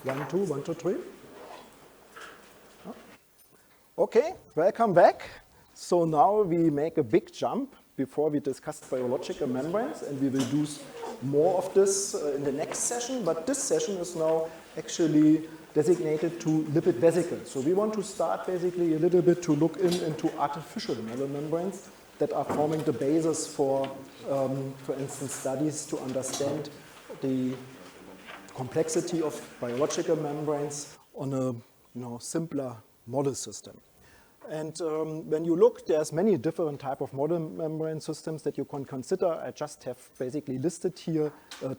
1, 2, 3. Okay, welcome back. So now we make a big jump before we discuss biological membranes, and we will do more of this in the next session, but this session is now actually designated to lipid vesicles. So we want to start basically a little bit to look into artificial membranes that are forming the basis for instance, studies to understand the complexity of biological membranes on a simpler model system. And when you look, there's many different type of model membrane systems that you can consider. I just have basically listed here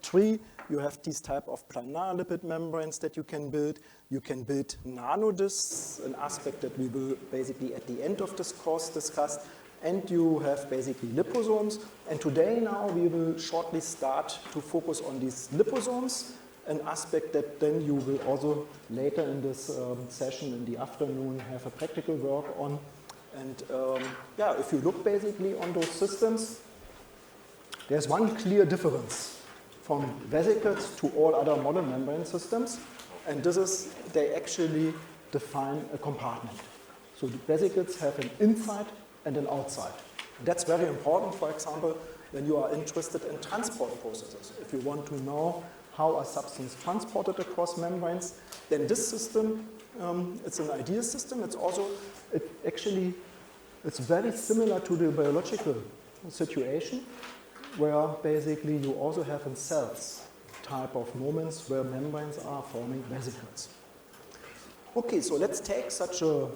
3. You have these type of planar lipid membranes that you can build. You can build nanodiscs, an aspect that we will basically at the end of this course discuss. And you have basically liposomes. And today now we will shortly start to focus on these liposomes, an aspect that then you will also later in this session in the afternoon have a practical work on. And yeah, if you look basically on those systems, there's one clear difference from vesicles to all other model membrane systems. And this is they actually define a compartment. So the vesicles have an inside and an outside. That's very important, for example, when you are interested in transport processes. If you want to know how a substance transported across membranes, then this system, it's an ideal system. It's also, it's very similar to the biological situation, where basically you also have in cells type of moments where membranes are forming vesicles. Okay, so let's take such a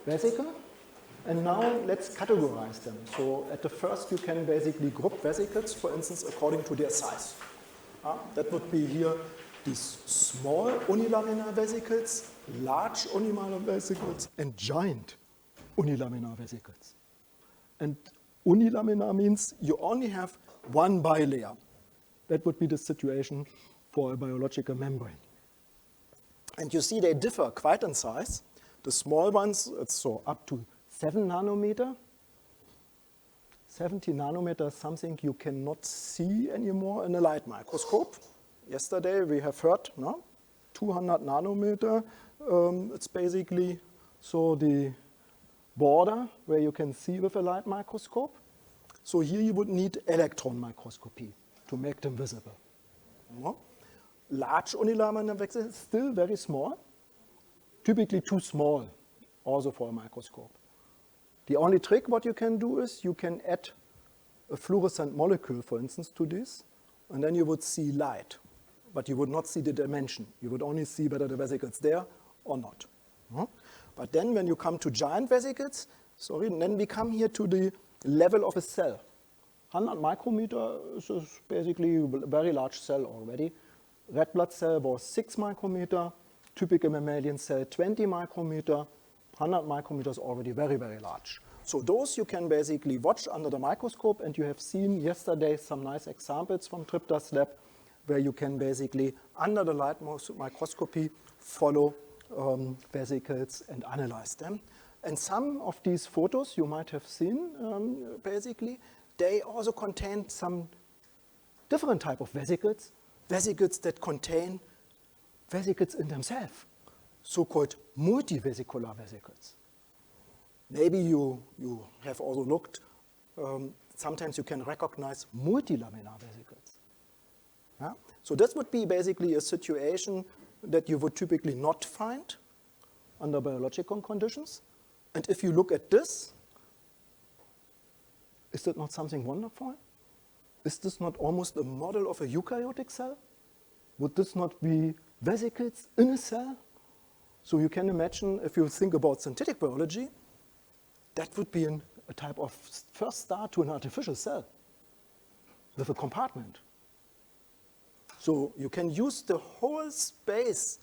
vesicle, and now let's categorize them. So at the first you can basically group vesicles, for instance, according to their size. That would be here these small unilaminar vesicles, large unilaminar vesicles, and giant unilaminar vesicles. And unilaminar means you only have one bilayer. That would be the situation for a biological membrane. And you see they differ quite in size. The small ones, it's so up to 7 nanometer. 70 nanometer is something you cannot see anymore in a light microscope. Yesterday we have heard, no? 200 nanometer, it's basically so the border where you can see with a light microscope. So here you would need electron microscopy to make them visible. No? Large unilaminar vesicles, still very small, typically too small also for a microscope. The only trick what you can do is you can add a fluorescent molecule, for instance, to this, and then you would see light, but you would not see the dimension. You would only see whether the vesicle is there or not. But then when you come to giant vesicles, then we come here to the level of a cell. 100 micrometer is basically a very large cell already. Red blood cell was 6 micrometer, typical mammalian cell 20 micrometer, 100 micrometers already very, very large. So those you can basically watch under the microscope, and you have seen yesterday some nice examples from Tripta's lab where you can basically, under the light microscopy, follow vesicles and analyze them. And some of these photos you might have seen, basically, they also contain some different type of vesicles, vesicles that contain vesicles in themselves, so-called multivesicular vesicles. Maybe you have also looked, sometimes you can recognize multilaminar vesicles. Yeah? So this would be basically a situation that you would typically not find under biological conditions. And if you look at this, is that not something wonderful? Is this not almost a model of a eukaryotic cell? Would this not be vesicles in a cell? So you can imagine, if you think about synthetic biology, that would be a type of first start to an artificial cell with a compartment. So you can use the whole space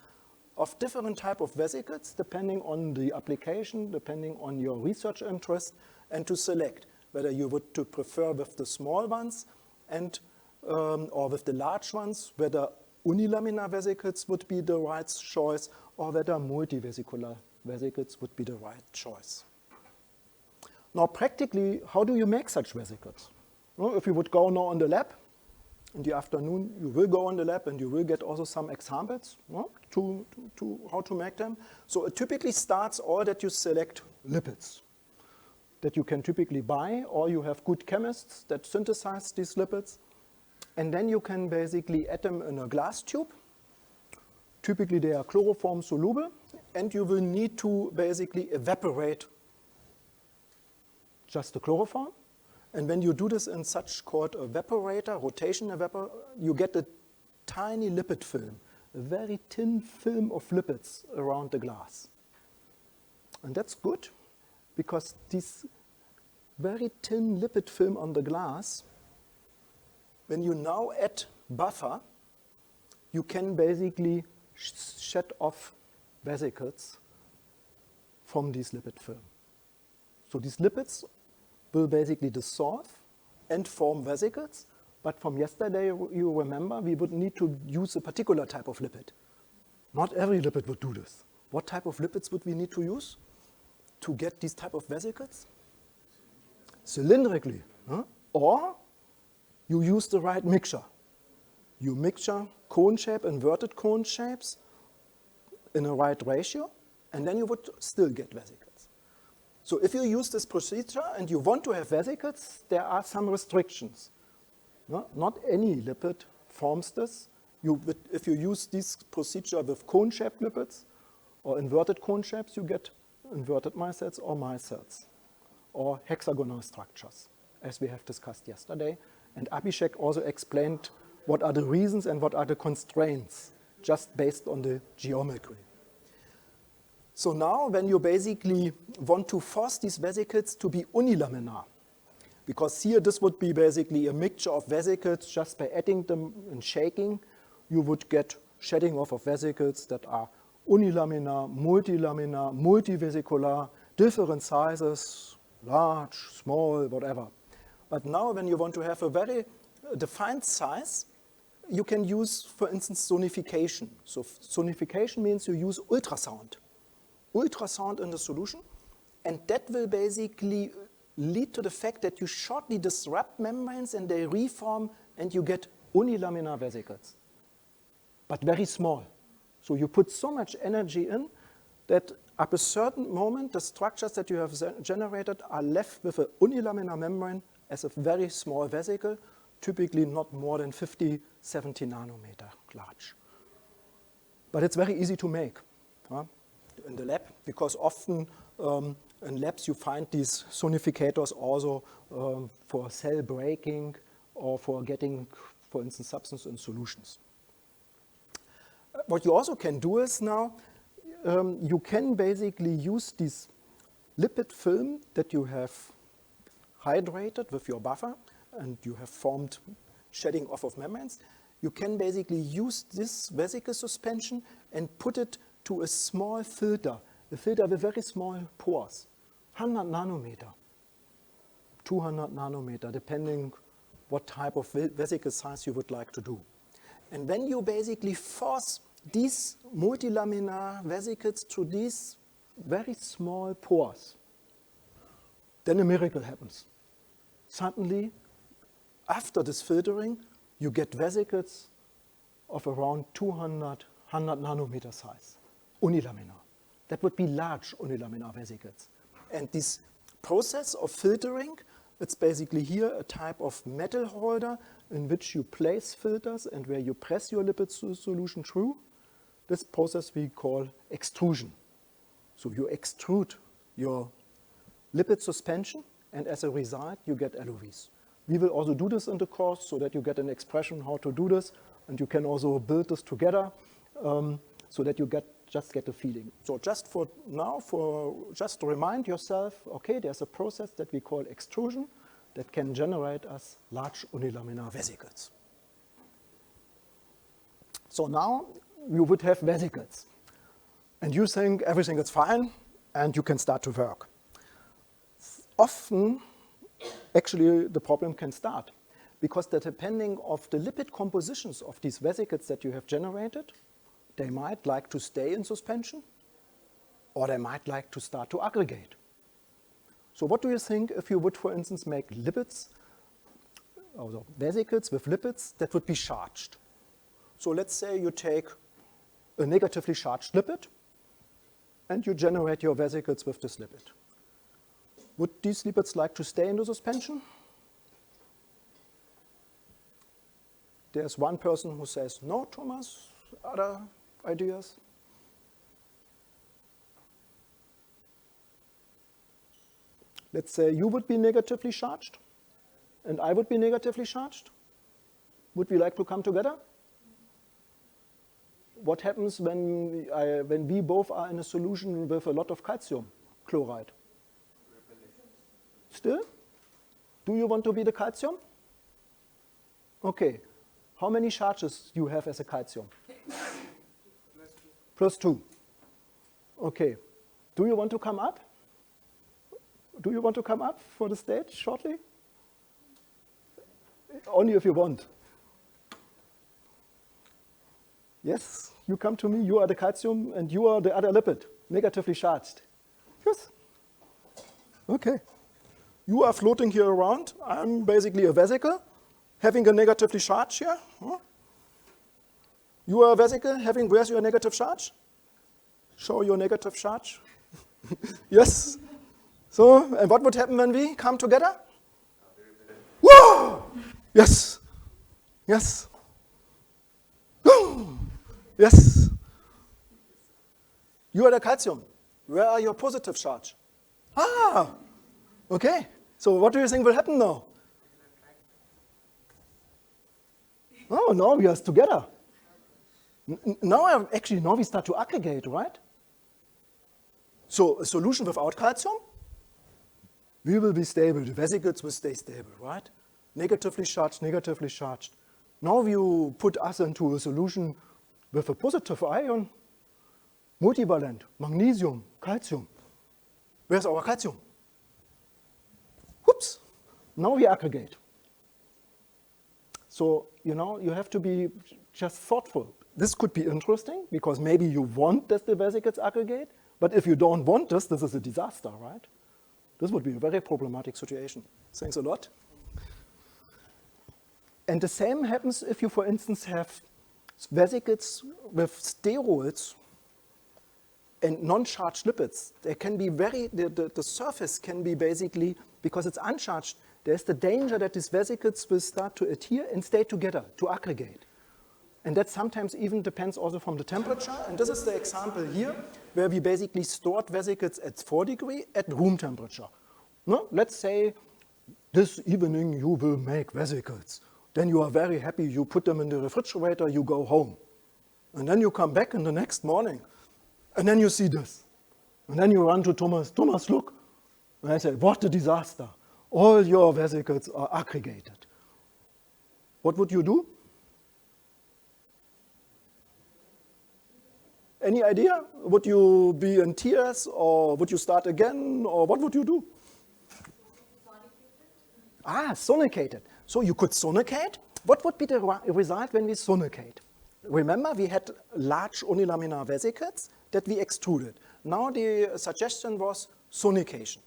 of different type of vesicles depending on the application, depending on your research interest, and to select whether you would to prefer with the small ones and or with the large ones, whether unilaminar vesicles would be the right choice, or whether multivesicular vesicles would be the right choice. Now, practically, how do you make such vesicles? Well, if you would go now in the lab, in the afternoon, you will go in the lab and you will get also some examples to how to make them. So it typically starts all that you select lipids that you can typically buy, or you have good chemists that synthesize these lipids. And then you can basically add them in a glass tube. Typically they are chloroform soluble, and you will need to basically evaporate just the chloroform. And when you do this in such called evaporator, rotation evaporator, you get a tiny lipid film, a very thin film of lipids around the glass. And that's good, because this very thin lipid film on the glass, when you now add buffer, you can basically shed off vesicles from this lipid film. So these lipids will basically dissolve and form vesicles, but from yesterday, you remember, we would need to use a particular type of lipid. Not every lipid would do this. What type of lipids would we need to use to get these type of vesicles? Cylindrically, or you use the right mixture. You mixture cone shape, inverted cone shapes in a right ratio, and then you would still get vesicles. So if you use this procedure and you want to have vesicles, there are some restrictions. Not any lipid forms this. If you use this procedure with cone-shaped lipids or inverted cone shapes, you get inverted micelles or micelles or hexagonal structures, as we have discussed yesterday. And Abhishek also explained what are the reasons and what are the constraints, just based on the geometry. So now when you basically want to force these vesicles to be unilaminar, because here this would be basically a mixture of vesicles, just by adding them and shaking, you would get shedding off of vesicles that are unilaminar, multilaminar, multivesicular, different sizes, large, small, whatever. But now when you want to have a very defined size, you can use, for instance, sonification. So sonification means you use ultrasound. Ultrasound in the solution, and that will basically lead to the fact that you shortly disrupt membranes and they reform and you get unilaminar vesicles, but very small. So you put so much energy in that at a certain moment, the structures that you have generated are left with an unilaminar membrane as a very small vesicle, typically not more than 50, 70 nanometer large. But it's very easy to make in the lab, because often in labs you find these sonificators also for cell breaking or for getting, for instance, substance in solutions. What you also can do is now, you can basically use this lipid film that you have hydrated with your buffer and you have formed shedding off of membranes. You can basically use this vesicle suspension and put it to a small filter, a filter with very small pores, 100 nanometer, 200 nanometer, depending what type of vesicle size you would like to do. And when you basically force these multilaminar vesicles to these very small pores, then a miracle happens. Suddenly, after this filtering, you get vesicles of around 200, 100 nanometer size, unilaminar. That would be large unilaminar vesicles. And this process of filtering, it's basically here a type of metal holder in which you place filters and where you press your lipid solution through. This process we call extrusion. So you extrude your lipid suspension, and as a result, you get LOVs. We will also do this in the course so that you get an expression how to do this, and you can also build this together so that you just get a feeling. So just for now, just to remind yourself, okay, there's a process that we call extrusion that can generate us large unilaminar vesicles. So now you would have vesicles, and you think everything is fine, and you can start to work. Often, actually, the problem can start, because depending of the lipid compositions of these vesicles that you have generated, they might like to stay in suspension, or they might like to start to aggregate. So what do you think if you would, for instance, make lipids also vesicles with lipids that would be charged. So let's say you take a negatively charged lipid and you generate your vesicles with this lipid. Would these lipids like to stay in the suspension? There's one person who says no, Thomas. Other ideas? Let's say you would be negatively charged and I would be negatively charged. Would we like to come together? What happens when we both are in a solution with a lot of calcium chloride? Still? Do you want to be the calcium? Okay. How many charges do you have as a calcium? +2. Okay. Do you want to come up? Do you want to come up for the stage shortly? Only if you want. Yes, you come to me, you are the calcium and you are the other lipid, negatively charged. Yes. Okay. You are floating here around. I'm basically a vesicle having a negatively charge here. You are a vesicle having, where's your negative charge? Show your negative charge. Yes. So, and what would happen when we come together? Whoa! Yes. Yes. Yes. You are the calcium. Where are your positive charge? Ah, okay. So what do you think will happen now? Oh, now we are together. Now we start to aggregate, right? So a solution without calcium, we will be stable. The vesicles will stay stable, right? Negatively charged, negatively charged. Now you put us into a solution with a positive ion, multivalent, magnesium, calcium. Where's our calcium? Whoops. Now we aggregate. So, you have to be just thoughtful. This could be interesting because maybe you want that the vesicles aggregate, but if you don't want this is a disaster, right? This would be a very problematic situation. Thanks a lot. And the same happens if you, for instance, have vesicles with sterols and non-charged lipids. They can be the surface can be basically, because it's uncharged, there's the danger that these vesicles will start to adhere and stay together, to aggregate. And that sometimes even depends also from the temperature. And this is the example here, where we basically stored vesicles at 4 degrees at room temperature. No? Let's say this evening you will make vesicles. Then you are very happy, you put them in the refrigerator, you go home. And then you come back in the next morning, and then you see this. And then you run to Thomas, Thomas, look. And I say, what a disaster. All your vesicles are aggregated. What would you do? Any idea? Would you be in tears, or would you start again, or what would you do? Ah, sonicated. So you could sonicate. What would be the result when we sonicate? Remember, we had large unilaminar vesicles that we extruded. Now the suggestion was sonication.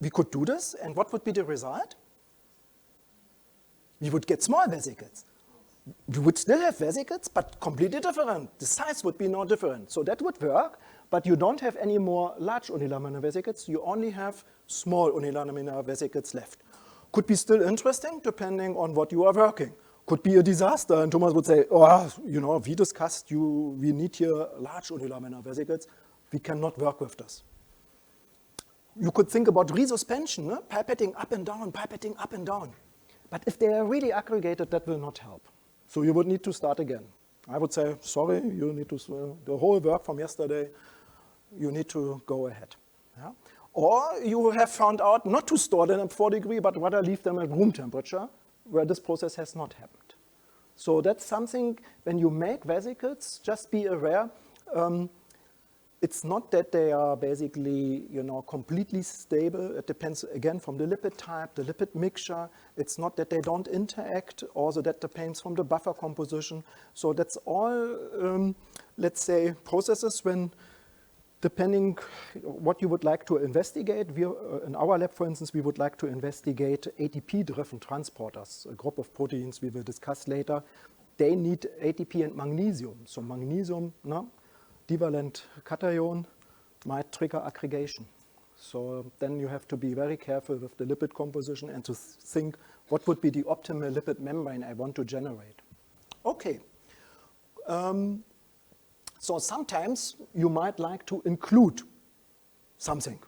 We could do this, and what would be the result? We would get small vesicles. We would still have vesicles, but completely different. The size would be now different. So that would work, but you don't have any more large unilaminar vesicles. You only have small unilaminar vesicles left. Could be still interesting, depending on what you are working. Could be a disaster, and Thomas would say, oh, we discussed, we need here large unilaminar vesicles. We cannot work with this. You could think about resuspension, no? Pipetting up and down, pipetting up and down. But if they are really aggregated, that will not help. So you would need to start again. I would say, sorry, you need to, the whole work from yesterday, you need to go ahead. Yeah? Or you have found out not to store them at 4 degrees, but rather leave them at room temperature, where this process has not happened. So that's something, when you make vesicles, just be aware. It's not that they are basically, completely stable. It depends, again, from the lipid type, the lipid mixture. It's not that they don't interact. Also, that depends from the buffer composition. So that's all, let's say, processes when depending what you would like to investigate. In our lab, for instance, we would like to investigate ATP-driven transporters, a group of proteins we will discuss later. They need ATP and magnesium. So magnesium, divalent cation, might trigger aggregation. So then you have to be very careful with the lipid composition and to think what would be the optimal lipid membrane I want to generate. Okay. So sometimes you might like to include something.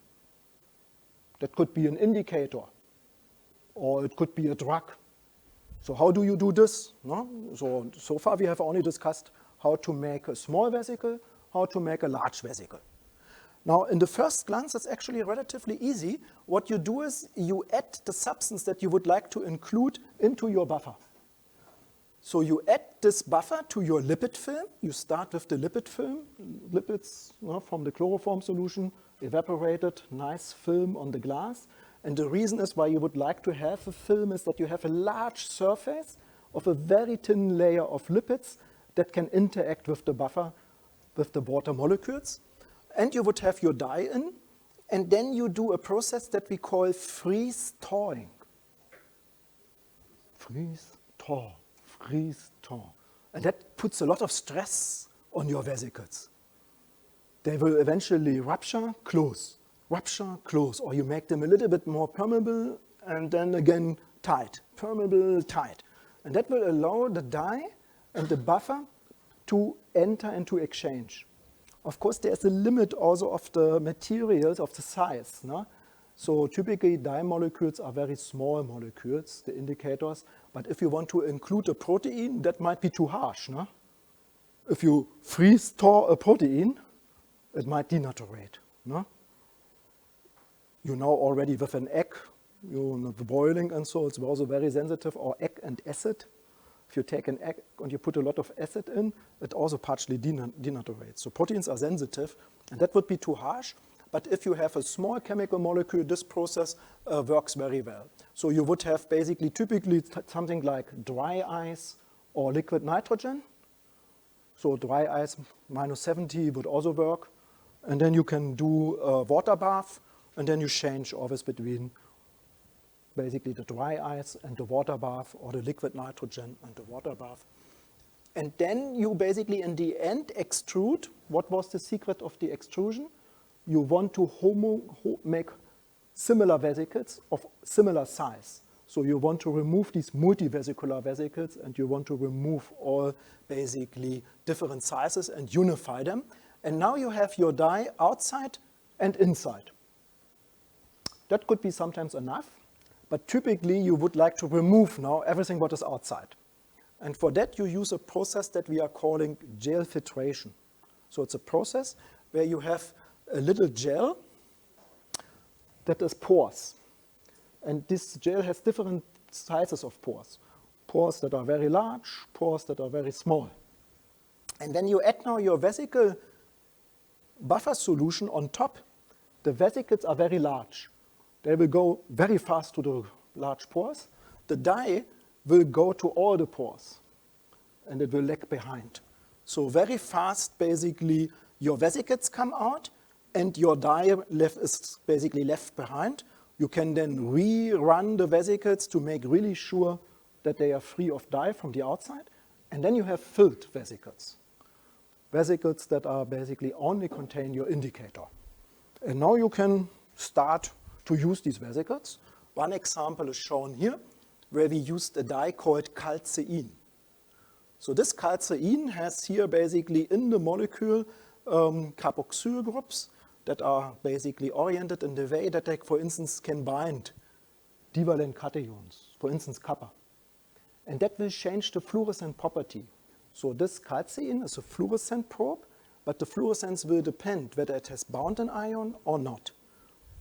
That could be an indicator, or it could be a drug. So how do you do this? No? So far we have only discussed how to make a small vesicle, how to make a large vesicle. Now, in the first glance, it's actually relatively easy. What you do is you add the substance that you would like to include into your buffer. So you add this buffer to your lipid film. You start with the lipid film, lipids from the chloroform solution, evaporated, nice film on the glass. And the reason is why you would like to have a film is that you have a large surface of a very thin layer of lipids that can interact with the buffer, with the water molecules. And you would have your dye in, and then you do a process that we call freeze-thawing. Freeze-thaw, freeze-thaw. And that puts a lot of stress on your vesicles. They will eventually rupture, close, or you make them a little bit more permeable, and then again tight, permeable, tight. And that will allow the dye and the buffer to enter into exchange. Of course, there's a limit also of the materials, of the size. No? So typically, dye molecules are very small molecules, the indicators. But if you want to include a protein, that might be too harsh. No? If you freeze-thaw a protein, it might denaturate. No? You know already with an egg, the boiling and so, it's also very sensitive, or egg and acid. If you take an egg and you put a lot of acid in, it also partially denaturates. So proteins are sensitive, and that would be too harsh. But if you have a small chemical molecule, this process works very well. So you would have basically typically something like dry ice or liquid nitrogen. So dry ice -70 would also work. And then you can do a water bath, and then you change always between basically the dry ice and the water bath, or the liquid nitrogen and the water bath. And then you basically, in the end, extrude. What was the secret of the extrusion? You want to make similar vesicles of similar size. So you want to remove these multivesicular vesicles, and you want to remove all basically different sizes and unify them. And now you have your dye outside and inside. That could be sometimes enough. But typically, you would like to remove now everything what is outside. And for that, you use a process that we are calling gel filtration. So it's a process where you have a little gel that is porous. And this gel has different sizes of pores. Pores that are very large, pores that are very small. And then you add now your vesicle buffer solution on top. The vesicles are very large. They will go very fast to the large pores. The dye will go to all the pores, and it will lag behind. So very fast, basically, your vesicles come out, and your dye is basically left behind. You can then rerun the vesicles to make really sure that they are free of dye from the outside. And then you have filled vesicles. Vesicles that are basically only contain your indicator. And now you can start to use these vesicles. One example is shown here, where we used a dye called calcein. So this calcein has here basically in the molecule carboxyl groups that are basically oriented in the way that they, for instance, can bind divalent cations, for instance, kappa. And that will change the fluorescent property. So this calcein is a fluorescent probe, but the fluorescence will depend whether it has bound an ion or not.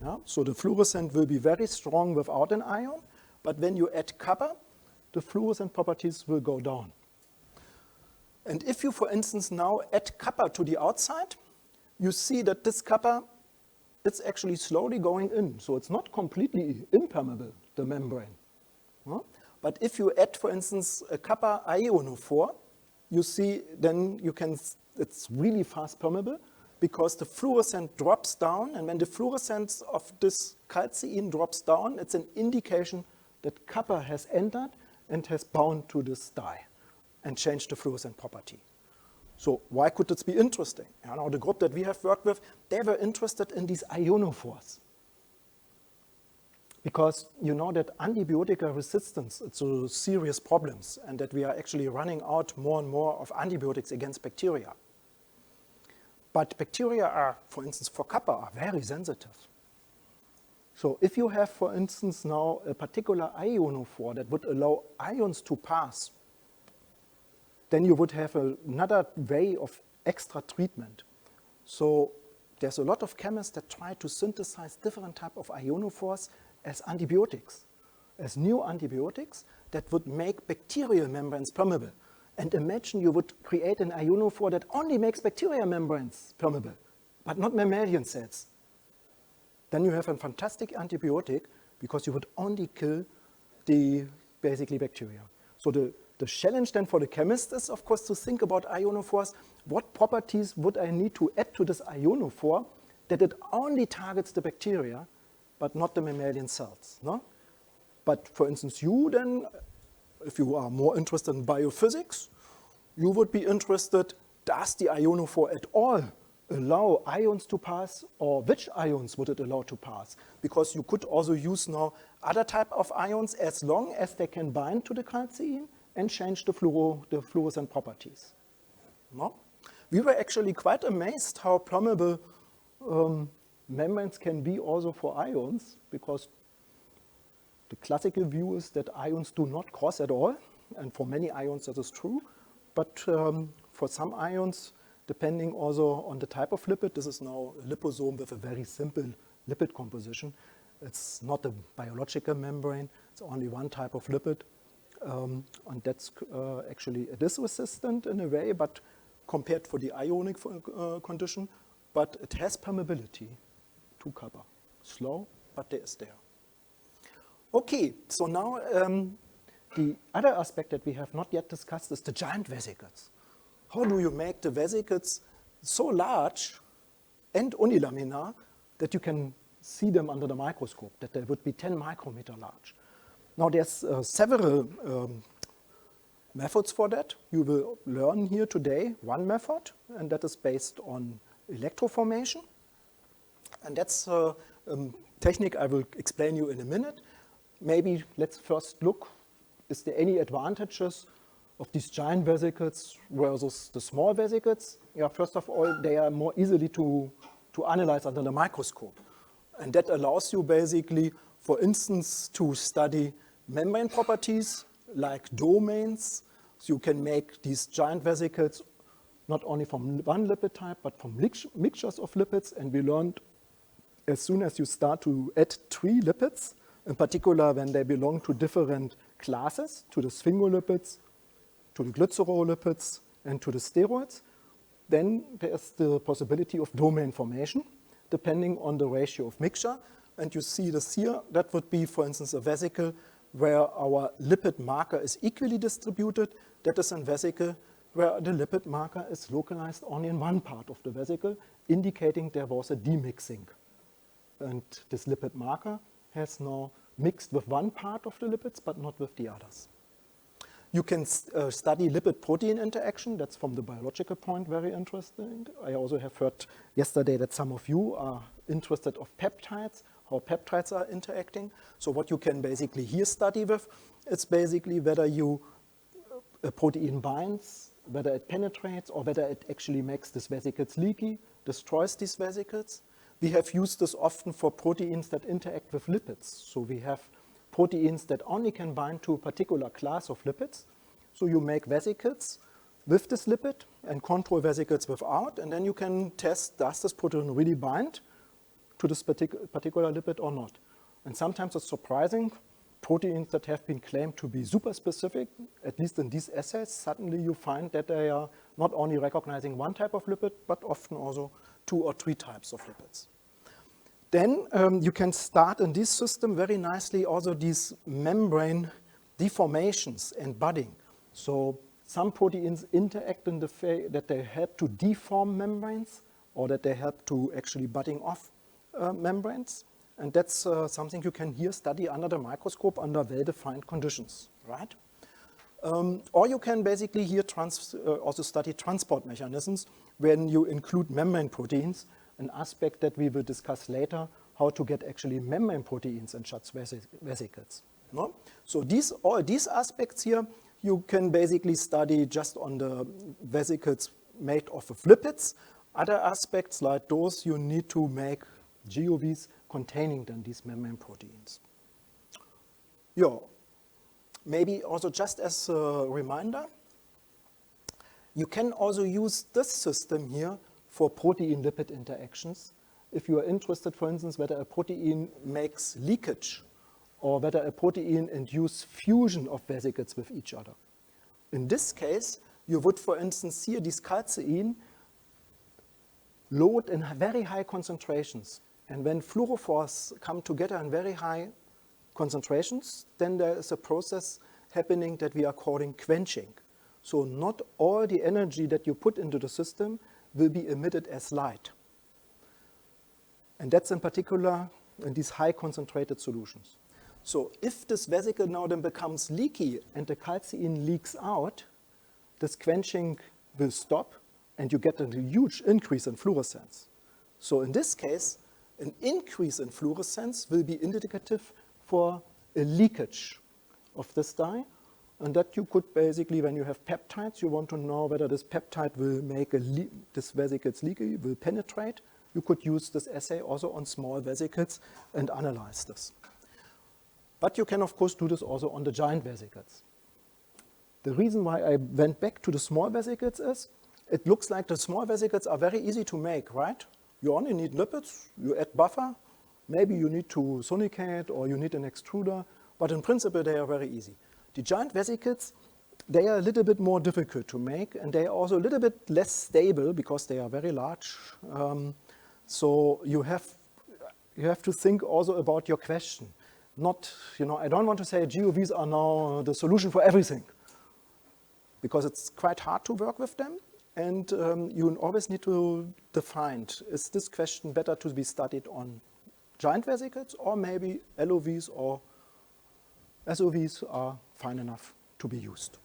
Yeah? So the fluorescent will be very strong without an ion, but when you add kappa, the fluorescent properties will go down. And if you, for instance, now add kappa to the outside, you see that this kappa, it's actually slowly going in. So it's not completely impermeable, the membrane. Yeah? But if you add, for instance, a kappa ionophore, you see then you can, it's really fast permeable. because the fluorescence drops down, and when the fluorescence of this calcium drops down, it's an indication that copper has entered and has bound to this dye and changed the fluorescent property. So why could this be interesting? You know, the group that we have worked with, they were interested in these ionophores. Because you know that antibiotic resistance, it's a serious problem, and that we are actually running out more and more of antibiotics against bacteria. But bacteria are, for instance, for copper, are very sensitive. So if you have, for instance, now a particular ionophore that would allow ions to pass, then you would have another way of extra treatment. So there's a lot of chemists that try to synthesize different types of ionophores as antibiotics, as new antibiotics that would make bacterial membranes permeable. And imagine you would create an ionophore that only makes bacterial membranes permeable, but not mammalian cells. Then you have a fantastic antibiotic because you would only kill the basically bacteria. So the challenge then for the chemist is, of course, to think about ionophores. What properties would I need to add to this ionophore that it only targets the bacteria, but not the mammalian cells? No? But for instance, you then, if you are more interested in biophysics, you would be interested, does the ionophore at all allow ions to pass, or which ions would it allow to pass? Because you could also use now other type of ions as long as they can bind to the calcium and change the fluorescent properties. No? We were actually quite amazed how permeable membranes can be also for ions, because the classical view is that ions do not cross at all, and for many ions that is true, but for some ions, depending also on the type of lipid, this is now a liposome with a very simple lipid composition. It's not a biological membrane, it's only one type of lipid, and that's actually, it is resistant in a way, but compared for the ionic condition, but it has permeability to copper. Slow, but it is there. Okay, so now the other aspect that we have not yet discussed is the giant vesicles. How do you make the vesicles so large and unilaminar that you can see them under the microscope, that they would be 10 micrometer large? Now there's several methods for that. You will learn here today one method, and that is based on electroformation. And that's a technique I will explain you in a minute. Maybe let's first look, is there any advantages of these giant vesicles versus the small vesicles? Yeah, first of all, they are more easily to analyze under the microscope. And that allows you basically, for instance, to study membrane properties like domains. So you can make these giant vesicles not only from one lipid type, but from mixtures of lipids. And we learned as soon as you start to add 3 lipids, in particular when they belong to different classes, to the sphingolipids, to the glycerolipids, and to the steroids, then there's the possibility of domain formation, depending on the ratio of mixture. And you see this here, that would be, for instance, a vesicle where our lipid marker is equally distributed. That is a vesicle where the lipid marker is localized only in one part of the vesicle, indicating there was a demixing. And this lipid marker has now mixed with one part of the lipids, but not with the others. You can study lipid-protein interaction. That's from the biological point very interesting. I also have heard yesterday that some of you are interested of peptides, how peptides are interacting. So what you can basically here study with, it's basically whether a protein binds, whether it penetrates, or whether it actually makes these vesicles leaky, destroys these vesicles. We have used this often for proteins that interact with lipids. So we have proteins that only can bind to a particular class of lipids. So you make vesicles with this lipid and control vesicles without, and then you can test, does this protein really bind to this particular lipid or not? And sometimes it's surprising, proteins that have been claimed to be super specific, at least in these assays, suddenly you find that they are not only recognizing one type of lipid, but often also 2 or 3 types of lipids. Then you can start in this system very nicely also these membrane deformations and budding. So some proteins interact in the way that they help to deform membranes, or that they help to actually budding off membranes. And that's something you can here study under the microscope under well-defined conditions, right? Or you can basically here also study transport mechanisms when you include membrane proteins, an aspect that we will discuss later, how to get actually membrane proteins in such vesicles. No? So all these aspects here, you can basically study just on the vesicles made of lipids. Other aspects like those, you need to make GOVs containing then these membrane proteins. Yeah. Maybe also just as a reminder, you can also use this system here for protein-lipid interactions. If you are interested, for instance, whether a protein makes leakage or whether a protein induces fusion of vesicles with each other. In this case, you would, for instance, here these calcein load in very high concentrations. And when fluorophores come together in very high concentrations, then there is a process happening that we are calling quenching. So not all the energy that you put into the system will be emitted as light. And that's in particular in these high concentrated solutions. So if this vesicle now then becomes leaky and the calcein leaks out, this quenching will stop and you get a huge increase in fluorescence. So in this case, an increase in fluorescence will be indicative for a leakage of this dye, and that you could basically, when you have peptides, you want to know whether this peptide will make this vesicles leaky, will penetrate. You could use this assay also on small vesicles and analyze this. But you can, of course, do this also on the giant vesicles. The reason why I went back to the small vesicles is, it looks like the small vesicles are very easy to make, right? You only need lipids, you add buffer, maybe you need to sonicate or you need an extruder, but in principle they are very easy. The giant vesicles, they are a little bit more difficult to make and they are also a little bit less stable because they are very large. So you have to think also about your question. Not, I don't want to say GOVs are now the solution for everything because it's quite hard to work with them. And you always need to define, is this question better to be studied on giant vesicles or maybe LOVs or SOVs are fine enough to be used.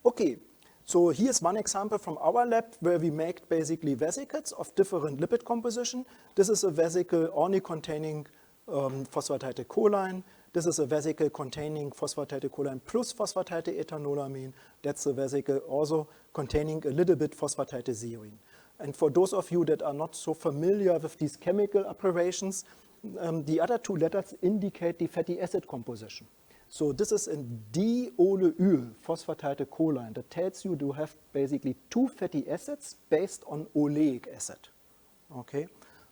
Okay, so here's one example from our lab where we make basically vesicles of different lipid composition. This is a vesicle only containing phosphatidylcholine. This is a vesicle containing phosphatidylcholine plus phosphatidylethanolamine. That's a vesicle also containing a little bit phosphatidylserine. And for those of you that are not so familiar with these chemical operations, the other two letters indicate the fatty acid composition. So this is a dioleuryl phosphatidylcholine that tells you to have basically two fatty acids based on oleic acid. Okay,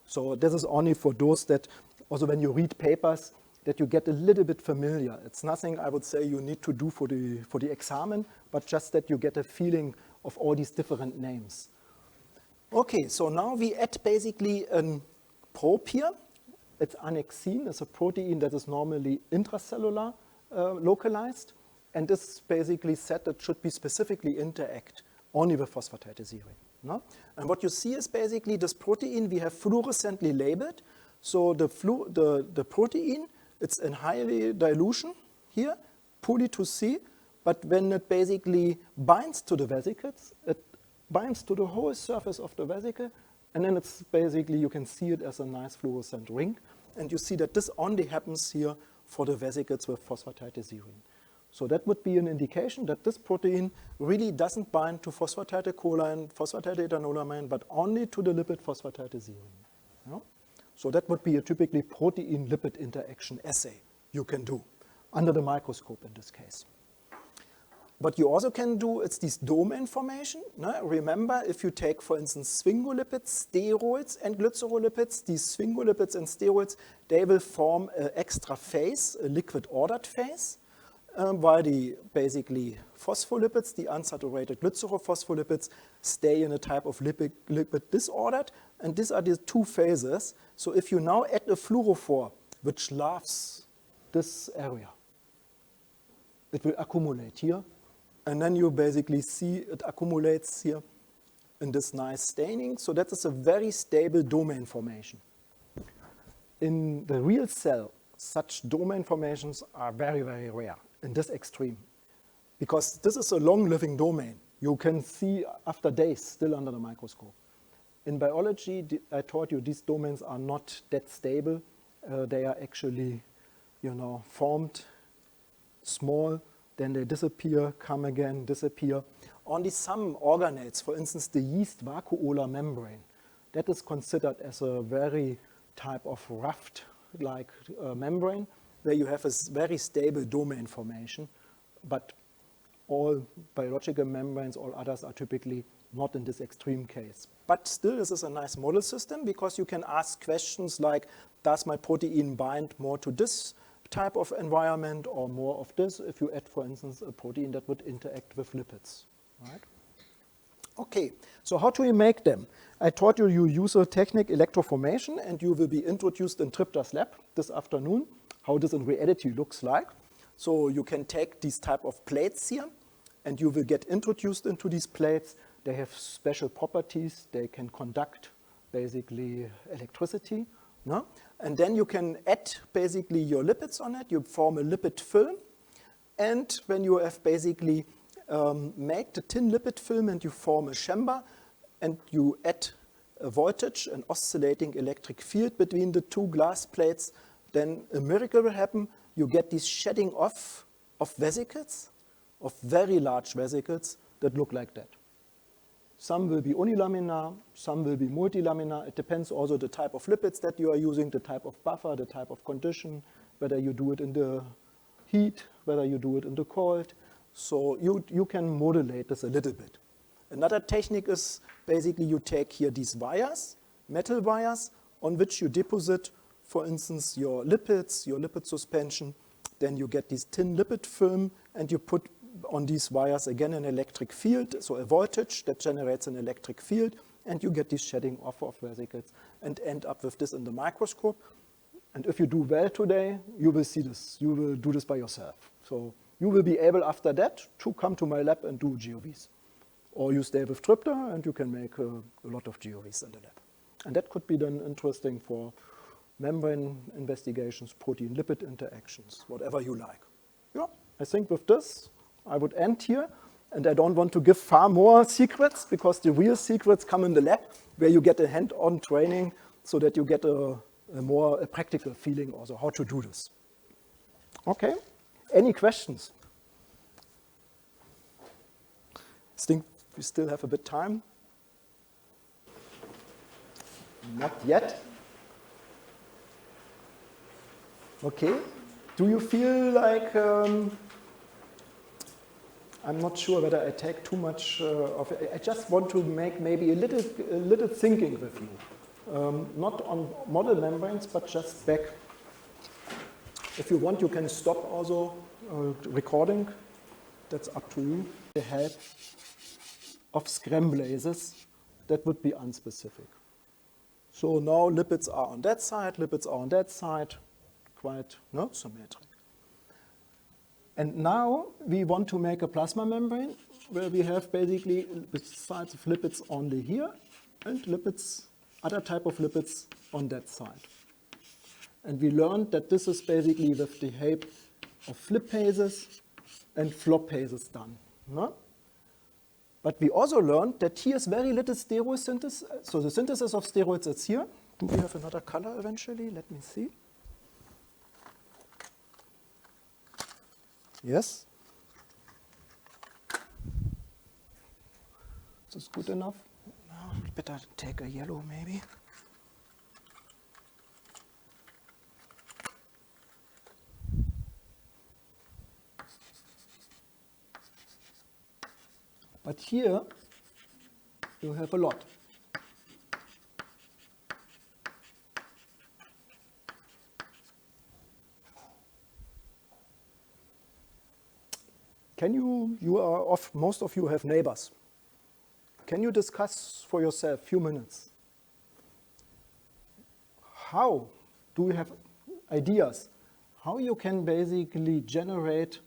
so this is only for those that also when you read papers that you get a little bit familiar. It's nothing I would say you need to do for the examen, but just that you get a feeling of all these different names. Okay, so now we add basically a probe here. It's annexin. It's a protein that is normally intracellular localized, and this is basically said that should be specifically interact only with phosphatidylserine. No? And what you see is basically this protein we have fluorescently labeled. So the protein, it's in high dilution here, poly to C, but when it basically binds to the vesicles, it binds to the whole surface of the vesicle, and then it's basically, you can see it as a nice fluorescent ring. And you see that this only happens here for the vesicles with phosphatidylserine. So that would be an indication that this protein really doesn't bind to phosphatidylcholine, phosphatidylethanolamine, but only to the lipid phosphatidylserine. Yeah? So that would be a typically protein-lipid interaction assay you can do under the microscope in this case. What you also can do, it's this domain formation. No? Remember, if you take, for instance, sphingolipids, steroids, and glycerolipids, these sphingolipids and steroids, they will form an extra phase, a liquid ordered phase, while the basically phospholipids, the unsaturated glycerophospholipids, stay in a type of lipid disordered, and these are the two phases. So if you now add a fluorophore, which loves this area, it will accumulate here, and then you basically see it accumulates here in this nice staining. So that is a very stable domain formation. In the real cell, such domain formations are very, very rare in this extreme, because this is a long-living domain. You can see after days still under the microscope. In biology, I taught you these domains are not that stable. They are actually, formed small, then they disappear, come again, disappear. Only some organelles, for instance, the yeast vacuolar membrane, that is considered as a very type of raft-like membrane, where you have a very stable domain formation, but all biological membranes, all others are typically not in this extreme case. But still, this is a nice model system because you can ask questions like, does my protein bind more to this type of environment or more of this if you add, for instance, a protein that would interact with lipids, right? Okay, so how do we make them? I taught you use a technique, electroformation, and you will be introduced in Tripta's lab this afternoon, how this in reality looks like. So you can take these type of plates here, and you will get introduced into these plates. They have special properties. They can conduct basically electricity. No? And then you can add basically your lipids on it. You form a lipid film. And when you have basically made the thin lipid film and you form a chamber and you add a voltage, an oscillating electric field between the two glass plates, then a miracle will happen. You get this shedding off of vesicles, of very large vesicles that look like that. Some will be unilaminar, some will be multilaminar. It depends also the type of lipids that you are using, the type of buffer, the type of condition, whether you do it in the heat, whether you do it in the cold. So you can modulate this a little bit. Another technique is basically you take here these wires, metal wires, on which you deposit, for instance, your lipids, your lipid suspension. Then you get this thin lipid film, and you put on these wires again an electric field, so a voltage that generates an electric field, and you get this shedding off of vesicles and end up with this in the microscope. And if you do well today, you will see this. You will do this by yourself. So you will be able after that to come to my lab and do GOVs. Or you stay with Tripta and you can make a lot of GOVs in the lab. And that could be then interesting for membrane investigations, protein-lipid interactions, whatever you like. Yeah, I think with this, I would end here. And I don't want to give far more secrets because the real secrets come in the lab where you get a hand-on training so that you get a more practical feeling also how to do this. Okay, any questions? I think we still have a bit time. Not yet. Okay, do you feel like, I'm not sure whether I take too much of it. I just want to make maybe a little thinking with you. Not on model membranes, but just back. If you want, you can stop also recording. That's up to you. The help of scramblases, that would be unspecific. So now lipids are on that side, lipids are on that side, quite symmetric. And now we want to make a plasma membrane where we have basically besides of lipids only here and lipids, other type of lipids on that side. And we learned that this is basically with the help of flipases and flopases done. No? But we also learned that here is very little steroid synthesis. So the synthesis of steroids is here. Do we have another color eventually? Let me see. Yes? Is this good enough? No, better take a yellow maybe. But here you have a lot. Can you are off, most of you have neighbors. Can you discuss for yourself a few minutes? How do you have ideas? How you can basically generate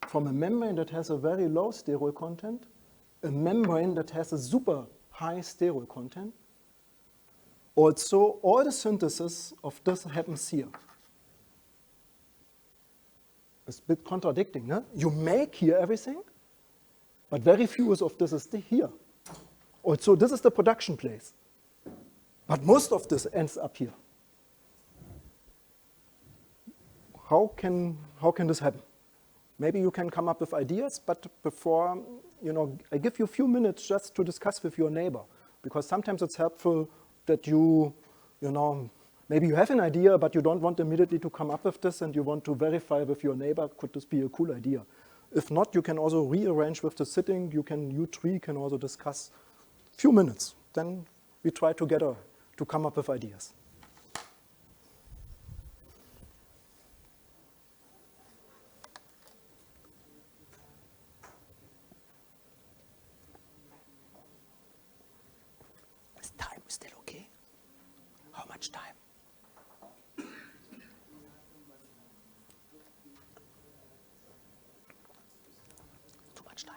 from a membrane that has a very low steroid content, a membrane that has a super high sterol content. Also, all the synthesis of this happens here. It's a bit contradicting, no? You make here everything, but very few of this is here. Also, this is the production place. But most of this ends up here. How can this happen? Maybe you can come up with ideas, but before, I give you a few minutes just to discuss with your neighbor, because sometimes it's helpful that maybe you have an idea, but you don't want immediately to come up with this, and you want to verify with your neighbor, could this be a cool idea? If not, you can also rearrange with the sitting. You three can also discuss a few minutes. Then we try together to come up with ideas. Is time still okay? How much time? Too much time.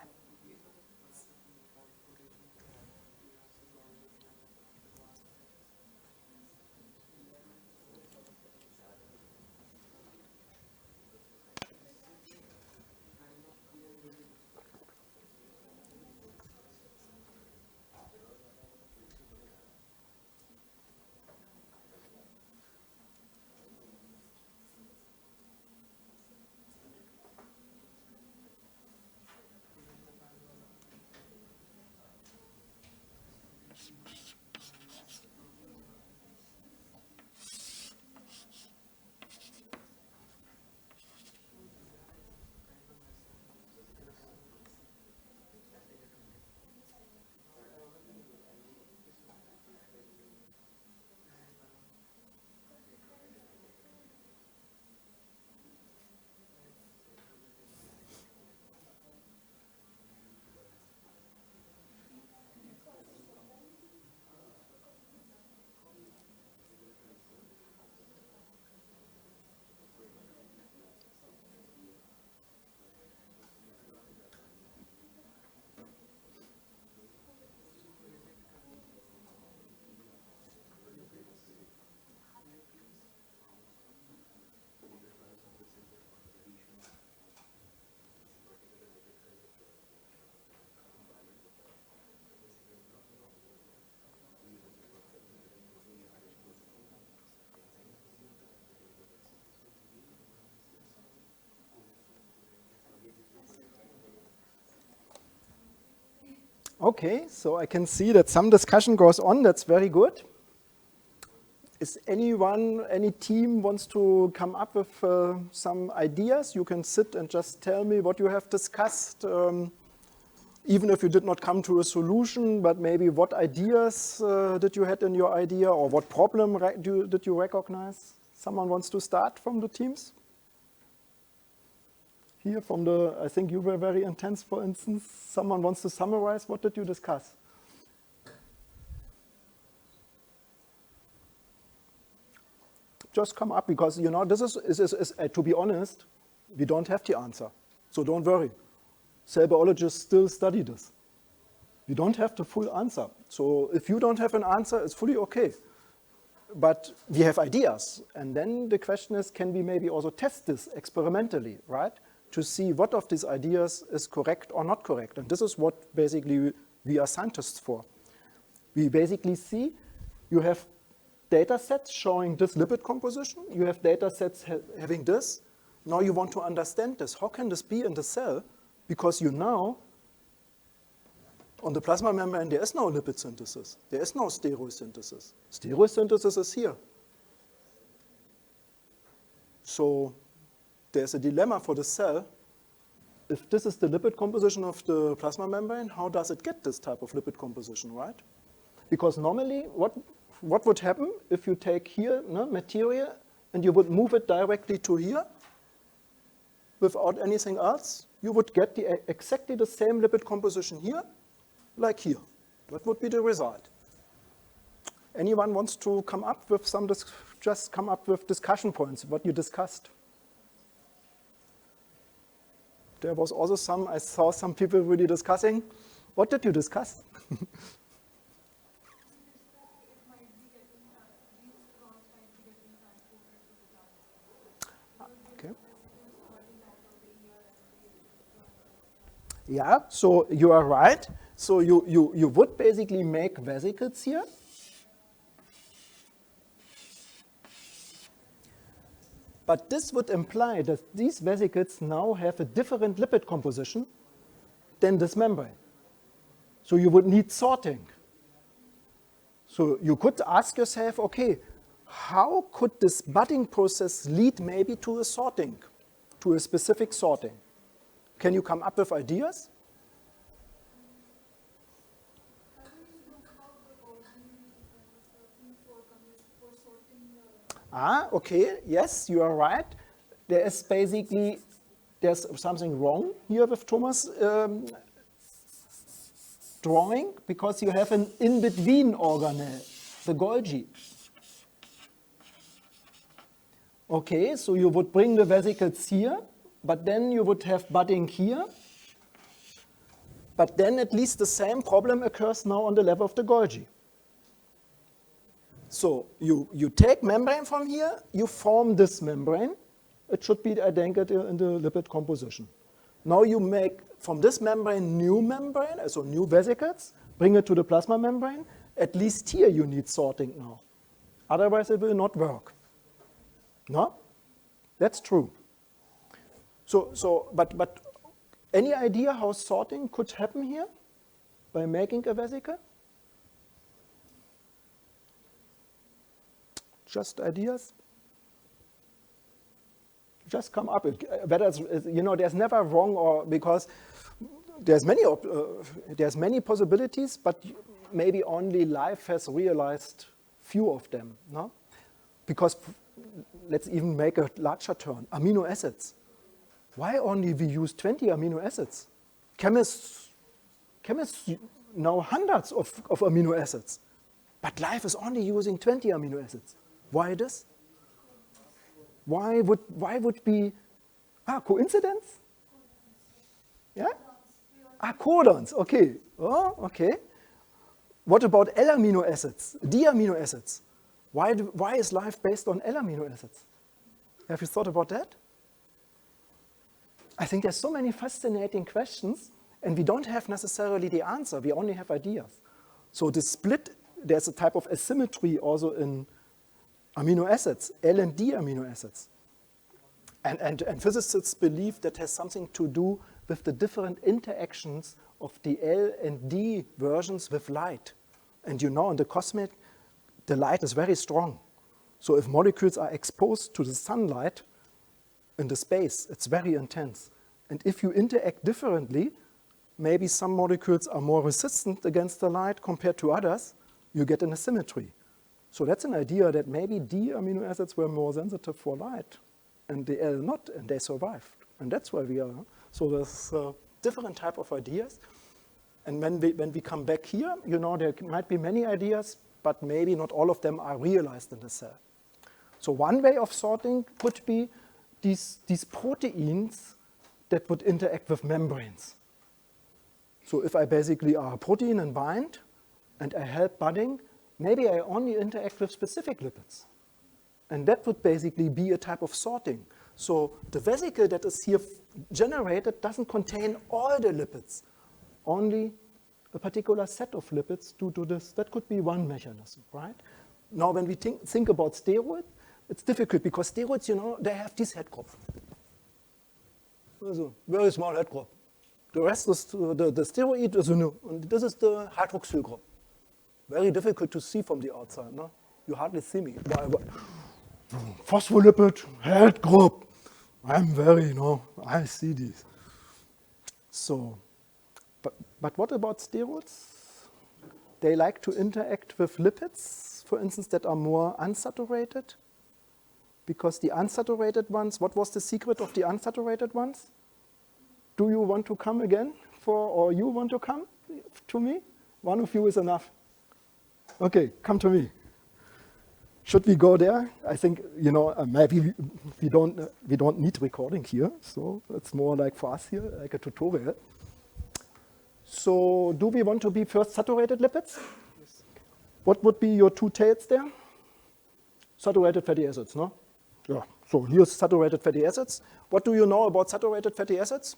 Okay, so I can see that some discussion goes on. That's very good. Is any team wants to come up with some ideas? You can sit and just tell me what you have discussed, even if you did not come to a solution, but maybe what ideas did you had in your idea, or what problem did you recognize? Someone wants to start from the teams? Here from I think you were very intense, for instance. Someone wants to summarize, what did you discuss? Just come up, because this is to be honest, we don't have the answer. So don't worry. Cell biologists still study this. We don't have the full answer. So if you don't have an answer, it's fully okay. But we have ideas. And then the question is, can we maybe also test this experimentally, right? To see what of these ideas is correct or not correct. And this is what basically we are scientists for. We basically see you have data sets showing this lipid composition. You have data sets having this. Now you want to understand this. How can this be in the cell? Because you know on the plasma membrane there is no lipid synthesis. There is no sterol synthesis. Sterol synthesis is here. So there's a dilemma for the cell. If this is the lipid composition of the plasma membrane, how does it get this type of lipid composition, right? Because normally, what would happen if you take here material and you would move it directly to here without anything else? You would get exactly the same lipid composition here, like here. That would be the result. Anyone wants to come up with just come up with discussion points, what you discussed? There was also I saw some people really discussing. What did you discuss? Okay. Yeah, so you are right. So you would basically make vesicles here. But this would imply that these vesicles now have a different lipid composition than this membrane. So you would need sorting. So you could ask yourself, okay, how could this budding process lead maybe to a sorting, to a specific sorting? Can you come up with ideas? Okay, yes, you are right. There is basically, there's something wrong here with Thomas' drawing, because you have an in-between organelle, the Golgi. Okay, so you would bring the vesicles here, but then you would have budding here. But then at least the same problem occurs now on the level of the Golgi. So you take membrane from here, you form this membrane. It should be identical in the lipid composition. Now you make from this membrane new membrane, so new vesicles, bring it to the plasma membrane. At least here you need sorting now. Otherwise it will not work. No? That's true. But any idea how sorting could happen here by making a vesicle? Just ideas? Just come up. Whether it's, you know, there's never wrong, or because there's many possibilities, but maybe only life has realized few of them. No? Because let's even make a larger turn. Amino acids. Why only we use 20 amino acids? Chemists know hundreds of amino acids, but life is only using 20 amino acids. Why this? Why would be coincidence? Yeah? Codons, okay. Oh, okay. What about L amino acids, D amino acids? Why is life based on L amino acids? Have you thought about that? I think there's so many fascinating questions, and we don't have necessarily the answer, we only have ideas. So the split, there's a type of asymmetry also in amino acids, L and D amino acids. And physicists believe that has something to do with the different interactions of the L and D versions with light. And you know, in the cosmic, the light is very strong. So if molecules are exposed to the sunlight in the space, it's very intense. And if you interact differently, maybe some molecules are more resistant against the light compared to others, you get an asymmetry. So that's an idea that maybe D amino acids were more sensitive for light and the L not, and they survived. And that's where we are. So there's different type of ideas. And when we come back here, you know, there might be many ideas, but maybe not all of them are realized in the cell. So one way of sorting could be these proteins that would interact with membranes. So if I basically are a protein and bind, and I help budding, maybe I only interact with specific lipids. And that would basically be a type of sorting. So the vesicle that is here generated doesn't contain all the lipids, only a particular set of lipids due to this. That could be one mechanism, right? Now when we think about steroids, it's difficult because steroids, you know, they have this head group. So very small head group. The rest is the steroid is no, and this is the hydroxyl group. Very difficult to see from the outside, no? You hardly see me. Phospholipid, head group. I'm very, you know, I see these. So, but what about steroids? They like to interact with lipids, for instance, that are more unsaturated. Because the unsaturated ones, what was the secret of the unsaturated ones? Do you want to come again or you want to come to me? One of you is enough. Okay, come to me. Should we go there? I think, you know, maybe we don't need recording here, so it's more like for us here, like a tutorial. So do we want to be first saturated lipids? Yes. What would be your two tails there? Saturated fatty acids, no? Yeah, so here's saturated fatty acids. What do you know about saturated fatty acids?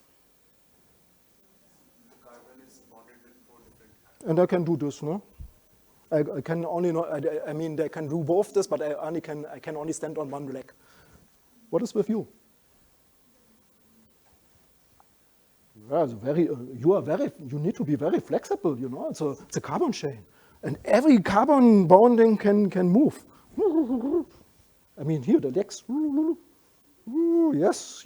The carbon is bonded with 4 different atoms. And I can do this, no? I can only know, I mean, they can do both this, but I can only stand on one leg. What is with you? Yeah, you need to be very flexible, you know. It's a carbon chain, and every carbon bonding can move. I mean, here the legs.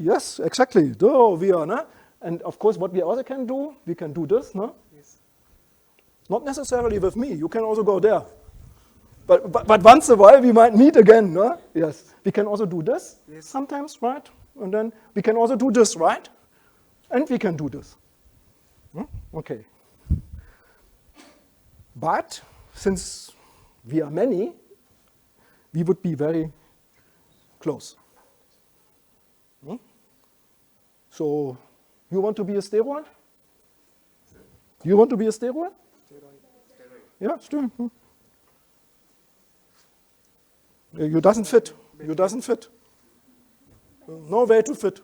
Yes, exactly. There we are, no? And of course, what we also can do, we can do this, no? Yes. Not necessarily with me. You can also go there. But once in a while we might meet again, no? Yes. We can also do this sometimes, right? And then we can also do this, right? And we can do this. Okay. But since we are many, we would be very close. So you want to be a steroid? You want to be a steroid? Steroid. Yeah, steroid. You doesn't fit. You doesn't fit. No way to fit.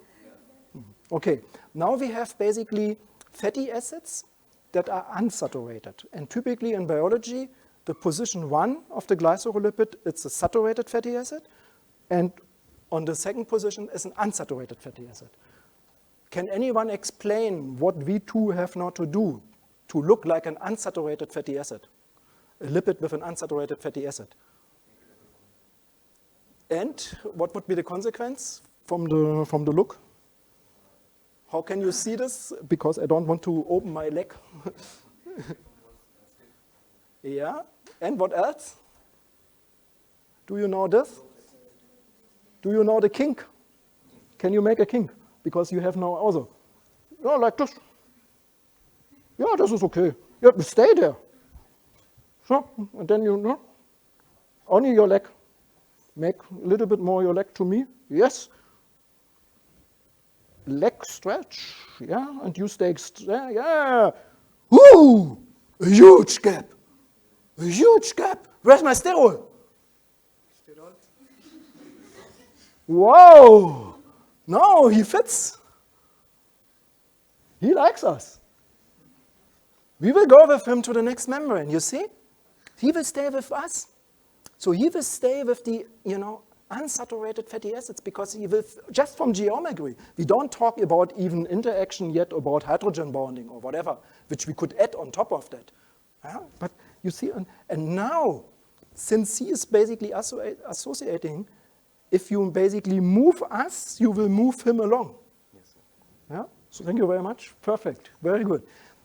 Okay, now we have basically fatty acids that are unsaturated. And typically in biology, the position 1 of the glycerolipid, it's a saturated fatty acid. And on the second position is an unsaturated fatty acid. Can anyone explain what we two have now to do to look like an unsaturated fatty acid? A lipid with an unsaturated fatty acid. And what would be the consequence from the look? How can you see this? Because I don't want to open my leg. Yeah, and what else? Do you know this? Do you know the kink? Can you make a kink? Because you have now also. Yeah, like this. Yeah, this is okay. Yeah, stay there. So, and then you know, only your leg. Make a little bit more your leg to me. Yes. Leg stretch. Yeah, and you stay. Yeah. Woo! A huge gap. A huge gap. Where's my sterol? Sterol? Wow! No, he fits. He likes us. We will go with him to the next membrane, you see? He will stay with us. So he will stay with the, unsaturated fatty acids because he will, just from geometry, we don't talk about even interaction yet about hydrogen bonding or whatever, which we could add on top of that. Yeah? But you see, and now, since he is basically associating, if you basically move us, you will move him along. Yes, sir. Yeah? So thank you very much. Perfect. Very good.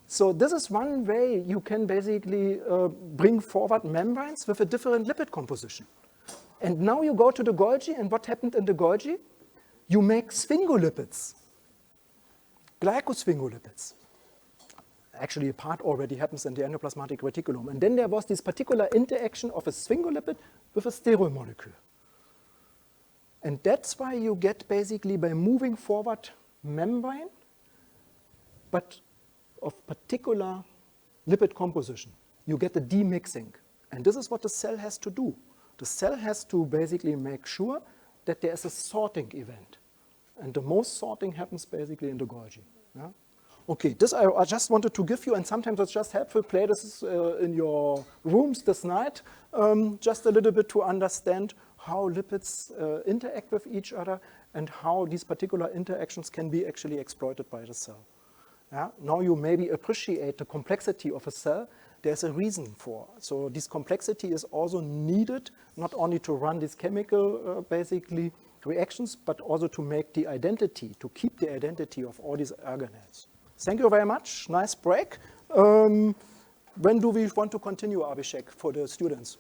So this is one way you can basically bring forward membranes with a different lipid composition. And now you go to the Golgi, and what happened in the Golgi? You make sphingolipids, glycosphingolipids. Actually, a part already happens in the endoplasmatic reticulum. And then there was this particular interaction of a sphingolipid with a sterol molecule. And that's why you get basically, by moving forward membrane, but of particular lipid composition, you get the demixing. And this is what the cell has to do. The cell has to basically make sure that there is a sorting event. And the most sorting happens basically in the Golgi. Yeah? Okay, this I just wanted to give you, and sometimes it's just helpful, play this in your rooms this night, just a little bit to understand how lipids interact with each other and how these particular interactions can be actually exploited by the cell. Yeah? Now you maybe appreciate the complexity of a cell. There's a reason for. So this complexity is also needed, not only to run these chemical, basically, reactions, but also to make the identity, to keep the identity of all these organelles. Thank you very much. Nice break. When do we want to continue, Abhishek, for the students?